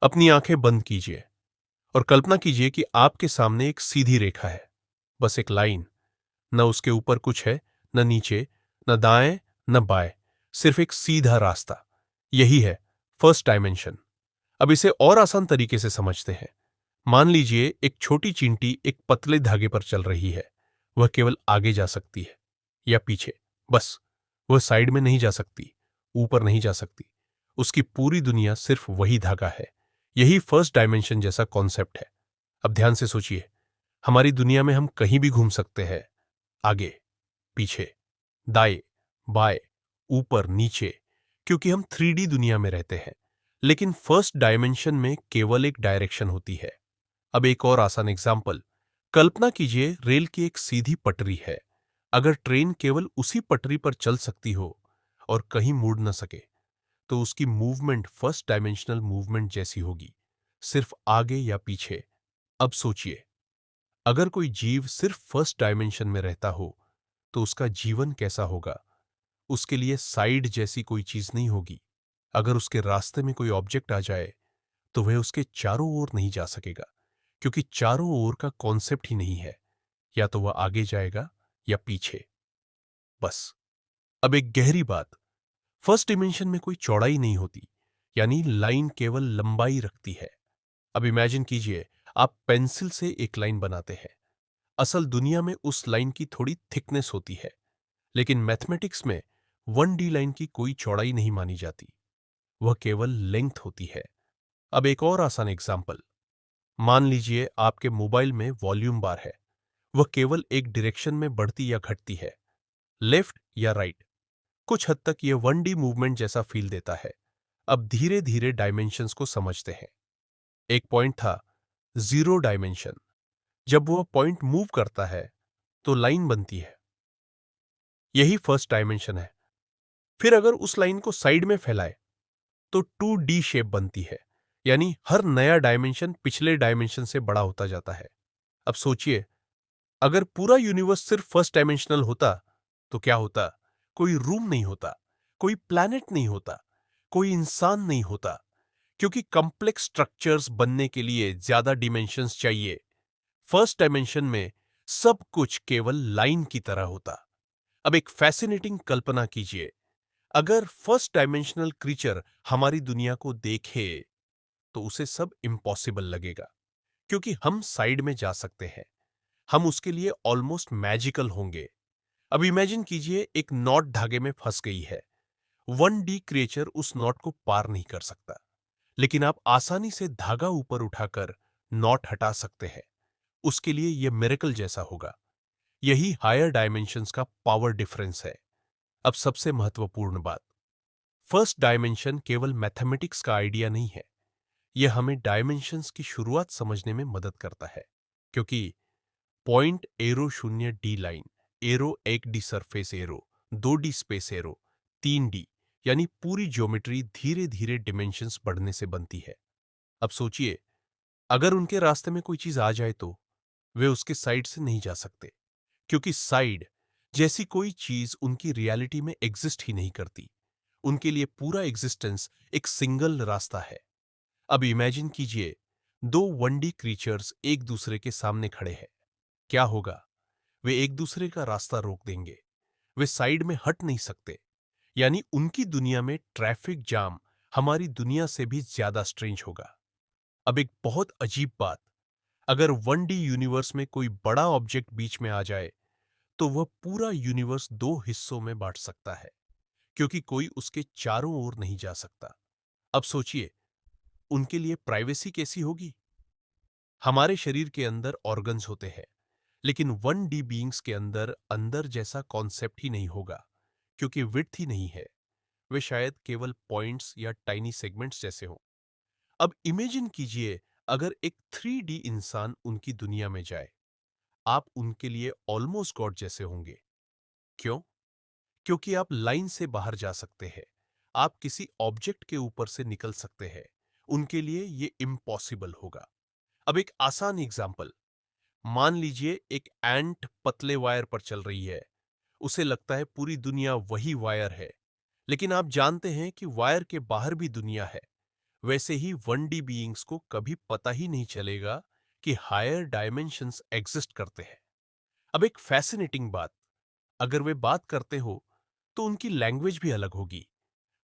अपनी आंखें बंद कीजिए और कल्पना कीजिए कि आपके सामने एक सीधी रेखा है, बस एक लाइन। न उसके ऊपर कुछ है, न नीचे, न दाएं, न बाएं, सिर्फ एक सीधा रास्ता। यही है फर्स्ट डायमेंशन। अब इसे और आसान तरीके से समझते हैं। मान लीजिए एक छोटी चींटी एक पतले धागे पर चल रही है। वह केवल आगे जा सकती है या पीछे, बस। वह साइड में नहीं जा सकती, ऊपर नहीं जा सकती। उसकी पूरी दुनिया सिर्फ वही धागा है। यही फर्स्ट डायमेंशन जैसा कॉन्सेप्ट है। अब ध्यान से सोचिए, हमारी दुनिया में हम कहीं भी घूम सकते हैं, आगे, पीछे, दाएं, बाएं, ऊपर, नीचे, क्योंकि हम 3D दुनिया में रहते हैं। लेकिन फर्स्ट डायमेंशन में केवल एक डायरेक्शन होती है। अब एक और आसान एग्जाम्पल। कल्पना कीजिए रेल की एक सीधी पटरी है। अगर ट्रेन केवल उसी पटरी पर चल सकती हो और कहीं मुड़ न सके, तो उसकी मूवमेंट फर्स्ट डायमेंशनल मूवमेंट जैसी होगी, सिर्फ आगे या पीछे। अब सोचिए, अगर कोई जीव सिर्फ फर्स्ट डायमेंशन में रहता हो तो उसका जीवन कैसा होगा। उसके लिए साइड जैसी कोई चीज नहीं होगी। अगर उसके रास्ते में कोई ऑब्जेक्ट आ जाए तो वह उसके चारों ओर नहीं जा सकेगा, क्योंकि चारों ओर का कॉन्सेप्ट ही नहीं है। या तो वह आगे जाएगा या पीछे, बस। अब एक गहरी बात, फर्स्ट डिमेंशन में कोई चौड़ाई नहीं होती, यानी लाइन केवल लंबाई रखती है। अब इमेजिन कीजिए, आप पेंसिल से एक लाइन बनाते हैं। असल दुनिया में उस लाइन की थोड़ी थिकनेस होती है, लेकिन मैथमेटिक्स में 1D लाइन की कोई चौड़ाई नहीं मानी जाती, वह केवल लेंथ होती है। अब एक और आसान एग्जाम्पल। मान लीजिए आपके मोबाइल में वॉल्यूम बार है। वह केवल एक डायरेक्शन में बढ़ती या घटती है, लेफ्ट या राइट। कुछ हद तक यह 1D मूवमेंट जैसा फील देता है। अब धीरे धीरे डायमेंशंस को समझते हैं। एक पॉइंट था, जीरो डायमेंशन। जब वह पॉइंट मूव करता है तो लाइन बनती है, यही फर्स्ट डायमेंशन है। फिर अगर उस लाइन को साइड में फैलाए तो 2D शेप बनती है, यानी हर नया डायमेंशन पिछले डायमेंशन से बड़ा होता जाता है। अब सोचिए, अगर पूरा यूनिवर्स सिर्फ फर्स्ट डायमेंशनल होता तो क्या होता। कोई रूम नहीं होता, कोई प्लैनेट नहीं होता, कोई इंसान नहीं होता, क्योंकि कॉम्प्लेक्स स्ट्रक्चर्स बनने के लिए ज्यादा डिमेंशंस चाहिए। फर्स्ट डायमेंशन में सब कुछ केवल लाइन की तरह होता। अब एक फैसिनेटिंग कल्पना कीजिए, अगर फर्स्ट डायमेंशनल क्रीचर हमारी दुनिया को देखे तो उसे सब इम्पॉसिबल लगेगा, क्योंकि हम साइड में जा सकते हैं। हम उसके लिए ऑलमोस्ट मैजिकल होंगे। अब इमेजिन कीजिए एक नॉट धागे में फंस गई है। 1D क्रिएचर उस नॉट को पार नहीं कर सकता, लेकिन आप आसानी से धागा ऊपर उठाकर नॉट हटा सकते हैं। उसके लिए यह मिरेकल जैसा होगा। यही हायर डायमेंशंस का पावर डिफरेंस है। अब सबसे महत्वपूर्ण बात, फर्स्ट डायमेंशन केवल मैथमेटिक्स का आइडिया नहीं है। यह हमें डायमेंशंस की शुरुआत समझने में मदद करता है, क्योंकि point arrow 0D line, arrow 1D surface arrow, 2D space arrow, 3D, यानी पूरी ज्योमेट्री धीरे धीरे डिमेंशंस बढ़ने से बनती है। अब सोचिए, अगर उनके रास्ते में कोई चीज आ जाए तो वे उसके साइड से नहीं जा सकते, क्योंकि साइड जैसी कोई चीज उनकी रियलिटी में एग्जिस्ट ही नहीं करती। उनके लिए पूरा एग्जिस्टेंस एक सिंगल रास्ता है। अब इमेजिन कीजिए, दो 1D क्रीचर्स एक दूसरे के सामने खड़े हैं। क्या होगा। वे एक दूसरे का रास्ता रोक देंगे। वे साइड में हट नहीं सकते, यानी उनकी दुनिया में ट्रैफिक जाम हमारी दुनिया से भी ज्यादा स्ट्रेंज होगा। अब एक बहुत अजीब बात, अगर 1D यूनिवर्स में कोई बड़ा ऑब्जेक्ट बीच में आ जाए तो वह पूरा यूनिवर्स दो हिस्सों में बांट सकता है, क्योंकि कोई उसके चारों ओर नहीं जा सकता। अब सोचिए, उनके लिए प्राइवेसी कैसी होगी। हमारे शरीर के अंदर ऑर्गन्स होते हैं, लेकिन 1D बीइंग्स के अंदर अंदर जैसा कॉन्सेप्ट ही नहीं होगा, क्योंकि विड्थ ही नहीं है। वे शायद केवल पॉइंट्स या टाइनी सेगमेंट्स जैसे हों। अब इमेजिन कीजिए, अगर एक 3D इंसान उनकी दुनिया में जाए, आप उनके लिए ऑलमोस्ट गॉड जैसे होंगे। क्यों? क्योंकि आप लाइन से बाहर जा सकते हैं, आप किसी ऑब्जेक्ट के ऊपर से निकल सकते हैं। उनके लिए ये इम्पॉसिबल होगा। अब एक आसान एग्जाम्पल, मान लीजिए एक एंट पतले वायर पर चल रही है। उसे लगता है पूरी दुनिया वही वायर है, लेकिन आप जानते हैं कि वायर के बाहर भी दुनिया है। वैसे ही 1D बीइंग्स को कभी पता ही नहीं चलेगा कि हायर डायमेंशंस एग्जिस्ट करते हैं। अब एक फैसिनेटिंग बात, अगर वे बात करते हो तो उनकी लैंग्वेज भी अलग होगी।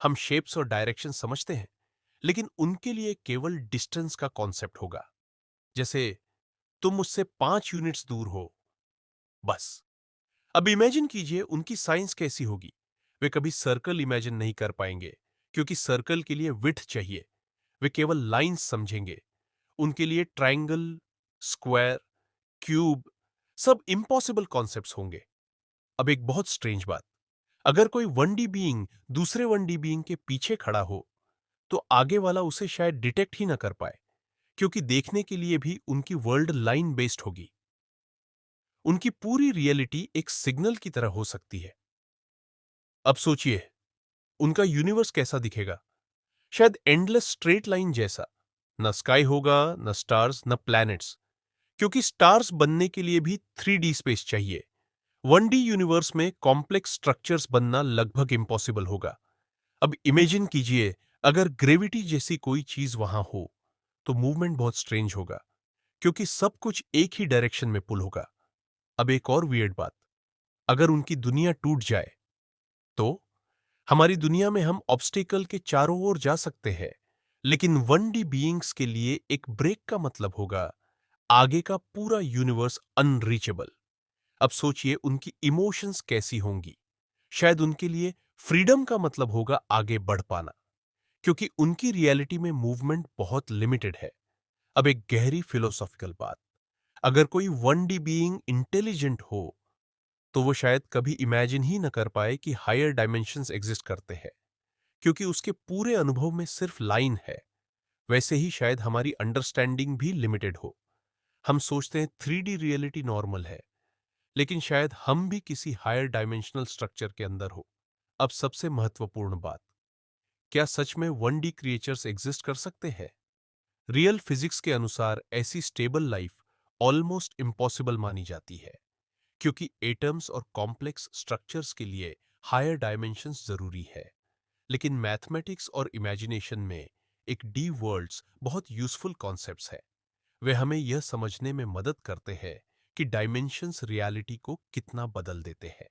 हम शेप्स और डायरेक्शन समझते हैं, लेकिन उनके लिए केवल डिस्टेंस का कॉन्सेप्ट होगा। जैसे तुम मुझसे 5 यूनिट्स दूर हो, बस। अब इमेजिन कीजिए उनकी साइंस कैसी होगी। वे कभी सर्कल इमेजिन नहीं कर पाएंगे, क्योंकि सर्कल के लिए विड्थ चाहिए। वे केवल लाइंस समझेंगे। उनके लिए ट्रायंगल, स्क्वायर, क्यूब सब इम्पॉसिबल कॉन्सेप्ट्स होंगे। अब एक बहुत स्ट्रेंज बात, अगर कोई 1D बीइंग दूसरे 1D बीइंग के पीछे खड़ा हो, तो आगे वाला उसे शायद डिटेक्ट ही ना कर पाए, क्योंकि देखने के लिए भी उनकी वर्ल्ड लाइन बेस्ड होगी। उनकी पूरी रियलिटी एक सिग्नल की तरह हो सकती है। अब सोचिए, उनका यूनिवर्स कैसा दिखेगा? शायद एंडलेस स्ट्रेट लाइन जैसा। न स्काई होगा, न स्टार्स, न प्लैनेट्स, क्योंकि स्टार्स बनने के लिए भी 3D स्पेस चाहिए। 1D यूनिवर्स में कॉम्प्लेक्स स्ट्रक्चर्स बनना लगभग इम्पॉसिबल होगा। अब इमेजिन कीजिए, अगर ग्रेविटी जैसी कोई चीज वहां हो, तो मूवमेंट बहुत स्ट्रेंज होगा, क्योंकि सब कुछ एक ही डायरेक्शन में पुल होगा। अब एक और वियर्ड बात, अगर उनकी दुनिया टूट जाए, तो हमारी दुनिया में हम ऑब्स्टिकल के चारों ओर जा सकते हैं, लेकिन 1D बीइंग्स के लिए एक ब्रेक का मतलब होगा आगे का पूरा यूनिवर्स अनरीचेबल। अब सोचिए उनकी इमोशंस कैसी होंगी। शायद उनके लिए फ्रीडम का मतलब होगा आगे बढ़ पाना, क्योंकि उनकी रियलिटी में मूवमेंट बहुत लिमिटेड है। अब एक गहरी फिलोसॉफिकल बात, अगर कोई 1D बीइंग इंटेलिजेंट हो, तो वो शायद कभी इमेजिन ही न कर पाए कि हायर डायमेंशंस एग्जिस्ट करते हैं, क्योंकि उसके पूरे अनुभव में सिर्फ लाइन है। वैसे ही शायद हमारी अंडरस्टैंडिंग भी लिमिटेड हो। हम सोचते हैं 3D रियलिटी नॉर्मल है, लेकिन शायद हम भी किसी हायर डायमेंशनल स्ट्रक्चर के अंदर हो। अब सबसे महत्वपूर्ण बात, क्या सच में 1D क्रिएचर्स एग्जिस्ट कर सकते हैं? रियल फिजिक्स के अनुसार ऐसी स्टेबल लाइफ ऑलमोस्ट इम्पॉसिबल मानी जाती है, क्योंकि एटम्स और कॉम्प्लेक्स स्ट्रक्चर्स के लिए हायर डायमेंशंस जरूरी है। लेकिन मैथमेटिक्स और इमेजिनेशन में एक डी वर्ल्ड्स बहुत यूजफुल कॉन्सेप्ट्स हैं। वे हमें यह समझने में मदद करते हैं कि डायमेंशंस रियलिटी को कितना बदल देते हैं।